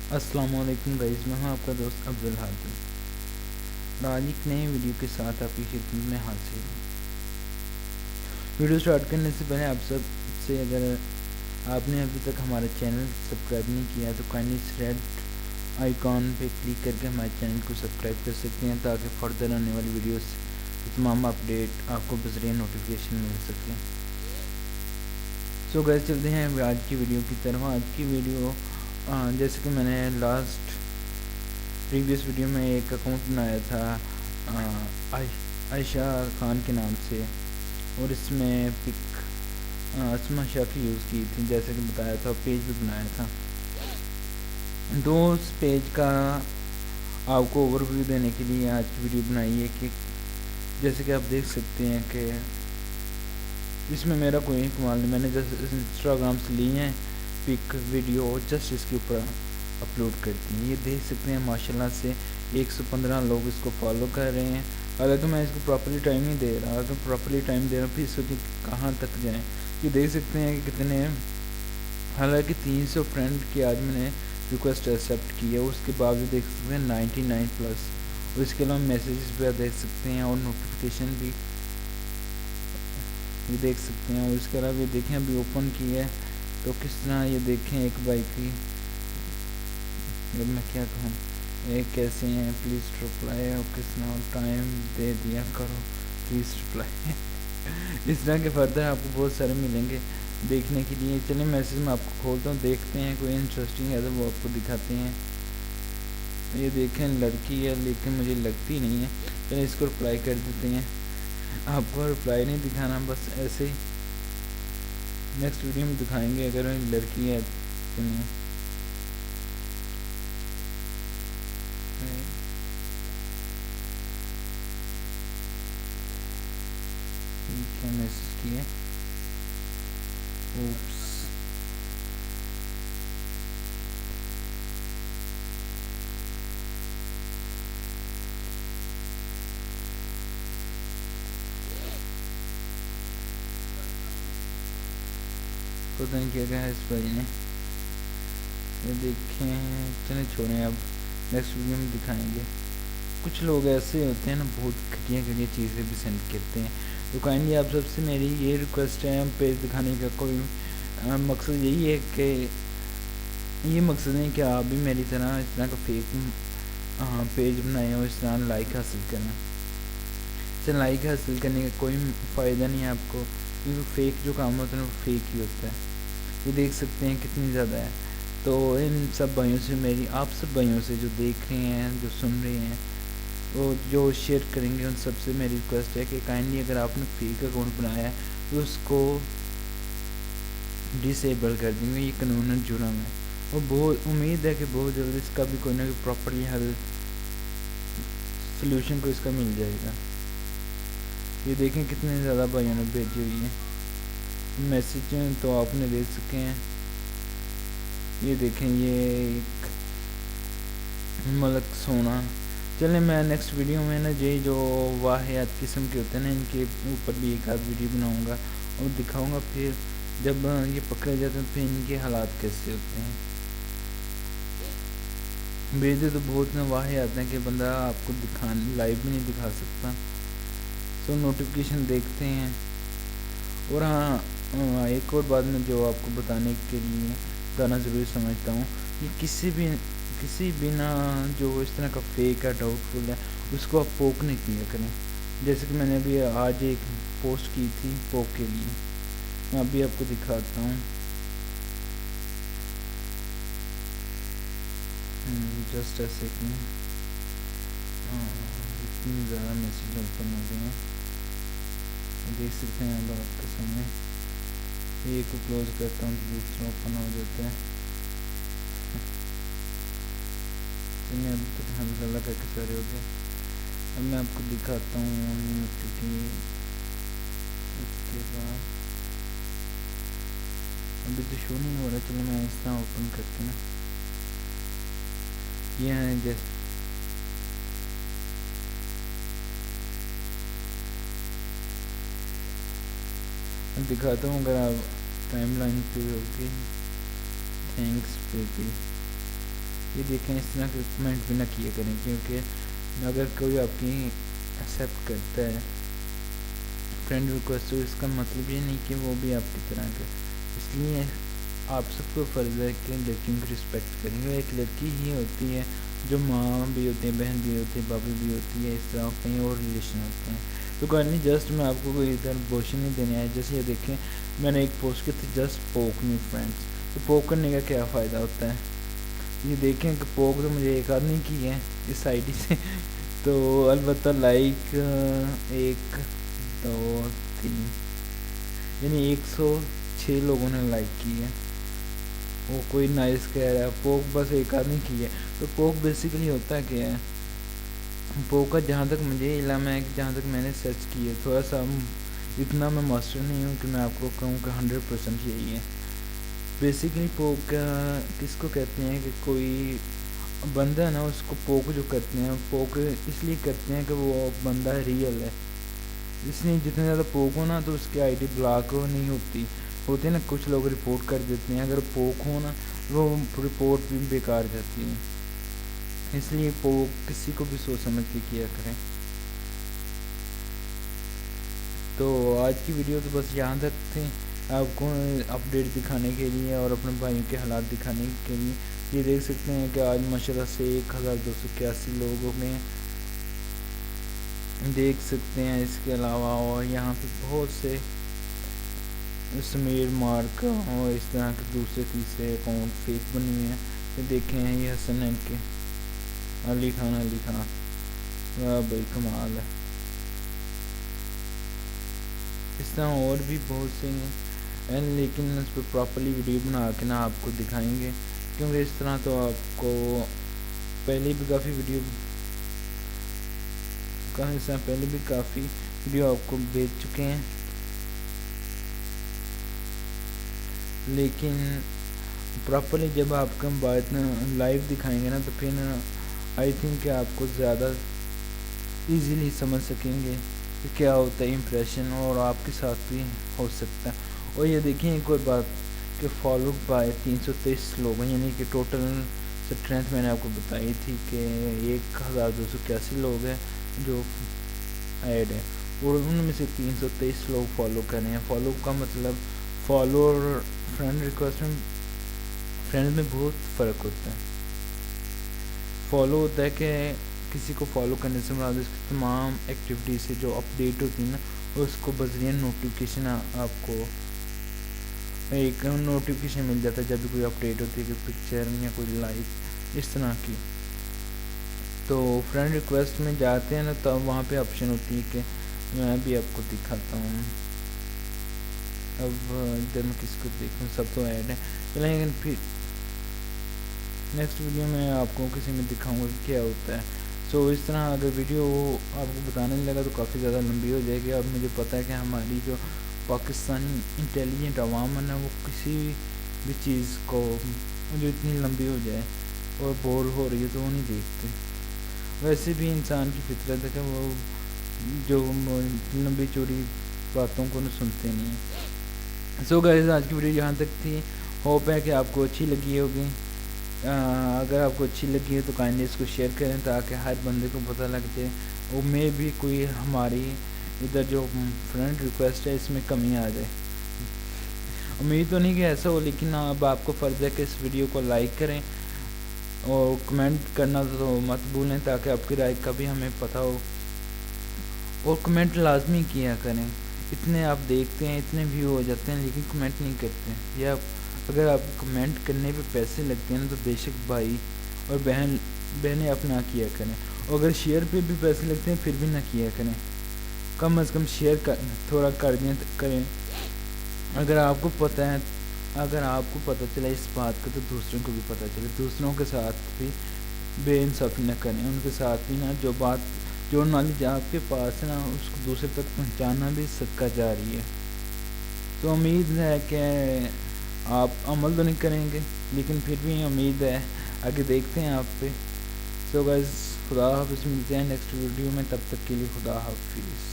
السلام علیکم گائز، میں ہوں آپ کا دوست عبدالحافظ اور آج ایک نئے ویڈیو کے ساتھ آپ کی خدمت میں حاضر ہوں۔ ویڈیو سٹارٹ کرنے سے پہلے آپ سب سے اگر آپ نے ابھی تک ہمارا چینل سبسکرائب نہیں کیا تو کائنڈلی اس ریڈ آئیکن پہ کلک کر کے ہمارے چینل کو سبسکرائب کر سکتے ہیں تاکہ فردر آنے والی ویڈیوز تمام اپڈیٹ آپ کو بذریعہ نوٹیفیکیشن مل سکے۔ سو گائز چلتے ہیں آج کی ویڈیو کی طرف۔ آج کی ویڈیو جیسے کہ میں نے پریویس ویڈیو میں ایک اکاؤنٹ بنایا تھا عائشہ خان کے نام سے، اور اس میں پک اسما شاہ کی یوز کی تھی، جیسے کہ بتایا تھا، پیج بھی بنایا تھا۔ تو اس پیج کا آپ کو اوور ویو دینے کے لیے آج کی ویڈیو بنائی ہے کہ جیسے کہ آپ دیکھ سکتے ہیں کہ اس میں میرا کوئی کمال نہیں، میں نے جسٹ انسٹاگرام سے لی ہیں پک ویڈیو جسٹ اس کے اوپر اپلوڈ کرتی ہیں۔ یہ دیکھ سکتے ہیں ماشاءاللہ سے 115 لوگ اس کو فالو کر رہے ہیں۔ حالانکہ میں اس کو پراپرلی ٹائم نہیں دے رہا، اگر پراپرلی ٹائم دے رہا پھر اس وقت کہاں تک جائیں۔ یہ دیکھ سکتے ہیں کہ کتنے، حالانکہ 300 فرینڈ کی آج میں نے ریکویسٹ ایکسیپٹ کی ہے، اس کے باوجود دیکھ سکتے ہیں 99 پلس، اور اس کے علاوہ میسیجز بھی آپ دیکھ سکتے ہیں اور نوٹیفیکیشن بھی یہ دیکھ سکتے ہیں۔ اور اس کے علاوہ یہ دیکھیں ابھی اوپن کی ہے تو کس طرح یہ دیکھیں ایک بائی کی، میں کیا کہوں، ایک کیسے ہیں پلیز رپلائی، اور کس طرح ٹائم دے دیا کرو پلیز رپلائی اس طرح کے فردر آپ کو بہت سارے ملیں گے دیکھنے کے لیے۔ چلیں میسیج میں آپ کو کھولتا ہوں، دیکھتے ہیں کوئی انٹرسٹنگ ہے تو وہ آپ کو دکھاتے ہیں۔ یہ دیکھیں لڑکی ہے لیکن مجھے لگتی نہیں ہے، چلیں اس کو رپلائی کر دیتے ہیں۔ آپ کو رپلائی نہیں دکھانا، بس ایسے ہی نیکسٹ ویڈیو میں دکھائیں گے اگر لڑکی ہے کہ نہیں۔ کیا میسج کیا؟ اوپس، پتہ نہیں کیا کہا ہے اس بھائی نے۔ یہ دیکھیں، چلیں چھوڑیں، اب نیکسٹ ویڈیو میں دکھائیں گے۔ کچھ لوگ ایسے ہوتے ہیں نا، بہت گھٹیا چیزیں بھی سینڈ کرتے ہیں، تو کائنڈلی آپ سب سے میری یہ ریکویسٹ ہے، پیج دکھانے کا کوئی مقصد یہی ہے کہ یہ مقصد نہیں کہ آپ بھی میری طرح اس طرح کا فیک پیج بنائیں اور اس طرح لائک حاصل کریں۔ سے لائک حاصل کرنے کا کوئی فائدہ نہیں ہے آپ کو، کیونکہ فیک جو کام ہوتا ہے وہ فیک ہی ہوتا ہے۔ یہ دیکھ سکتے ہیں کتنی زیادہ ہے۔ تو ان سب بھائیوں سے میری، آپ سب بھائیوں سے جو دیکھ رہے ہیں، جو سن رہے ہیں، وہ جو شیئر کریں گے، ان سب سے میری ریکویسٹ ہے کہ کائنڈلی اگر آپ نے فیک اکاؤنٹ بنایا ہے تو اس کو ڈسیبل کر دیں گے، یہ قانوناً جرم ہے۔ اور بہت امید ہے کہ بہت جلد اس کا بھی کوئی نہ کوئی پراپرلی حل سلوشن کو اس کا مل جائے گا۔ یہ دیکھیں کتنے زیادہ بھائیوں نے بھیجی ہوئی ہیں میسیج، تو آپ نے دیکھ سکے ہیں۔ یہ دیکھیں، یہ ایک ملک سونا۔ چلیں میں نیکسٹ ویڈیو میں نا یہ جو واحد قسم کے ہوتے ہیں نا، ان کے اوپر بھی ایک آدھ ویڈیو بناؤں گا اور دکھاؤں گا، پھر جب یہ پکڑے جاتے ہیں پھر ان کے حالات کیسے ہوتے ہیں۔ بھیجے تو بہت واحد آتے ہیں کہ بندہ آپ کو لائیو بھی نہیں دکھا سکتا۔ سو نوٹیفیکیشن دیکھتے ہیں۔ اور ہاں، ایک اور بات میں جو آپ کو بتانے کے لیے بتانا ضروری سمجھتا ہوں کہ کسی بھی نا جو اس طرح کا فیک ہے، ڈاؤٹ فل ہے، اس کو آپ پوک نہیں کیا کریں۔ جیسے کہ میں نے ابھی آج ایک پوسٹ کی تھی پوک کے لیے، میں ابھی آپ کو دکھاتا ہوں۔ جسٹ اے سیکنڈ، اتنی زیادہ میسیج اوپن ہو گئے ہیں، دیکھ سکتے ہیں اب آپ کے سامنے۔ ایک کو کلوز کرتا ہوں تو دوسرا اوپن ہو جاتا ہے۔ اب تک الحمد للہ کر کے سارے ہو گئے۔ اب میں آپ کو دکھاتا ہوں یوٹیوب، اس کے بعد ابھی تو شو نہیں ہو رہا، چلو میں اس طرح اوپن کر کے نا، یہ ہے جیسے دکھاتا ہوں، اگر آپ ٹائم لائن پہ ہوگی، تھینکس بیبی، یہ دیکھیں اس طرح کے کمنٹ بھی نہ کیا کریں، کیونکہ اگر کوئی آپ کی ایکسیپٹ کرتا ہے فرینڈ ریکویسٹ تو اس کا مطلب یہ نہیں کہ وہ بھی آپ کی طرح کا، اس لیے آپ سب کو فرض ہے کہ لڑکیوں کی رسپیکٹ کریں. وہ ایک لڑکی ہی ہوتی ہے جو ماں بھی ہوتی ہے، بہن بھی ہوتی ہے، بابی بھی ہوتی ہے، اس طرح کہیں اور ریلیشن ہوتے ہیں. تو کرنی جسٹ میں آپ کو کوئی ادھر بوشن نہیں دینے آیا. جیسے یہ دیکھیں میں نے ایک پوسٹ کی تھی جسٹ پوک می فرینڈس. تو پوک کرنے کا کیا فائدہ ہوتا ہے؟ یہ دیکھیں کہ پوک تو مجھے ایک آدمی کی ہے اس آئی ڈی سے، تو البتہ لائک 1 2 3 یعنی 106 لوگوں نے لائک کی ہے. وہ کوئی نائس کہہ رہا ہے پوک بس ایک آدمی کی ہے. تو پوک بیسیکلی ہوتا کیا ہے؟ پوک کا جہاں تک مجھے علم ہے، جہاں تک میں نے سرچ کی ہے، تھوڑا سا اتنا میں ماسٹر نہیں ہوں کہ میں آپ کو کہوں کہ 100% یہی ہے. بیسیکلی پوک کس کو کہتے ہیں کہ کوئی بندہ ہے نا اس کو پوک جو کرتے ہیں، پوک اس لیے کرتے ہیں کہ وہ بندہ ریئل ہے. اس لیے جتنے زیادہ پوک ہو نا تو اس کی آئی ڈی بلاک نہیں ہوتی نا، کچھ لوگ رپورٹ کر دیتے ہیں. اگر پوک ہو نا وہ رپورٹ بھی بیکار جاتی ہے. اس لیے پوک کسی کو بھی سوچ سمجھ کے کیا کریں. تو آج کی ویڈیو تو بس یہاں تک تھی، آپ کو اپڈیٹ دکھانے کے لیے اور اپنے بھائیوں کے حالات دکھانے کے لیے. یہ دیکھ سکتے ہیں کہ آج ماشاءاللہ سے 1281 لوگ ہو گئے دیکھ سکتے ہیں. اس کے علاوہ اور یہاں پہ بہت سے سمیر مارک اور اس طرح کے دوسرے تیسرے اکاؤنٹ فیک بنے ہوئے ہیں. یہ دیکھیں ہیں یہ حسن ان کے علی خان واہ بھائی کمال ہے. اس طرح اور بھی بہت سے ہیں، لیکن اس پہ پراپرلی ویڈیو بنا کے نا آپ کو دکھائیں گے، کیونکہ اس طرح تو آپ کو پہلے بھی کافی ویڈیو آپ کو بھیج چکے ہیں، لیکن پراپرلی جب آپ کا بات لائیو دکھائیں گے نا تو پھر آئی تھنک کہ آپ کو زیادہ ایزیلی سمجھ سکیں گے کہ کیا ہوتا ہے امپریشن، اور آپ کے ساتھ بھی ہو سکتا ہے. اور یہ دیکھیں ایک اور بات کہ فالو بائی 323 لوگ ہیں، یعنی کہ ٹوٹل اسٹرینتھ میں نے آپ کو بتائی تھی کہ 1281 لوگ ہیں جو ایڈ ہیں، اور ان میں سے 323 لوگ فالو کر رہے ہیں. فالو کا مطلب فالو اور فرینڈ ریکویسٹ میں فرینڈ میں بہت فرق ہوتا ہے. فالو ہوتا ہے کہ کسی کو فالو کرنے سے مراد اس کی تمام ایکٹیویٹی سے جو اپڈیٹ ہوتی ہے نا اس کو بذریعہ نوٹیفیکیشن آپ کو ایک نوٹیفیکیشن مل جاتا ہے جب بھی کوئی اپڈیٹ ہوتی ہے کہ پکچر یا کوئی لائک اس طرح کی. تو فرینڈ ریکویسٹ میں جاتے ہیں نا تب وہاں پہ آپشن ہوتی ہے کہ میں بھی آپ کو دکھاتا ہوں. اب ادھر میں کس کو دیکھوں، سب تو ایڈ ہے، لیکن پھر نیکسٹ ویڈیو میں آپ کو کسی میں دکھاؤں گا کہ کیا ہوتا ہے. سو اس طرح اگر ویڈیو آپ کو بتانے لگا تو کافی زیادہ لمبی ہو جائے گی. اب مجھے پتہ ہے کہ ہماری جو پاکستانی انٹیلیجنٹ عوام ہے نا وہ کسی بھی چیز کو جو اتنی لمبی ہو جائے اور بور ہو رہی ہے تو وہ نہیں دیکھتے. ویسے بھی انسان کی فطرت ہے کہ وہ جو لمبی چوڑی باتوں کو سنتے نہیں ہیں. سو گائز آج کی ویڈیو یہاں تک تھی. ہوپ ہے کہ آپ کو اچھی لگی ہوگی. اگر آپ کو اچھی لگی ہے تو کائنڈلی اس کو شیئر کریں تاکہ ہر بندے کو پتہ لگ جائے، وہ میں بھی کوئی ہماری ادھر جو فرینڈ ریکویسٹ ہے اس میں کمی آ جائے. امید تو نہیں کہ ایسا ہو، لیکن اب آپ کو فرض ہے کہ اس ویڈیو کو لائک کریں اور کمنٹ کرنا تو مت بھولیں تاکہ آپ کی رائے کا بھی ہمیں پتہ ہو، اور کمنٹ لازمی کیا کریں. اتنے آپ دیکھتے ہیں، اتنے ویو ہو جاتے ہیں لیکن کمنٹ نہیں کرتے ہیں. یا اگر آپ کمنٹ کرنے پہ پیسے لگتے ہیں نا تو بے شک بھائی اور بہنیں اپنا کیا کریں. اور اگر شیئر پہ بھی پیسے لگتے ہیں پھر بھی نہ کیا کریں، کم از کم شیئر تھوڑا کر دیں کریں. اگر آپ کو پتہ چلے اس بات کا تو دوسروں کو بھی پتہ چلے. دوسروں کے ساتھ بھی بے انصافی نہ کریں، ان کے ساتھ بھی نا جو نالج آپ کے پاس ہے نا اس کو دوسرے تک پہنچانا بھی صدقہ جاری ہے. تو امید ہے کہ آپ عمل تو نہیں کریں گے لیکن پھر بھی امید ہے، آگے دیکھتے ہیں آپ پہ. سو گائز خدا حافظ، ملتے ہیں نیکسٹ ویڈیو میں، تب تک کے لیے خدا حافظ.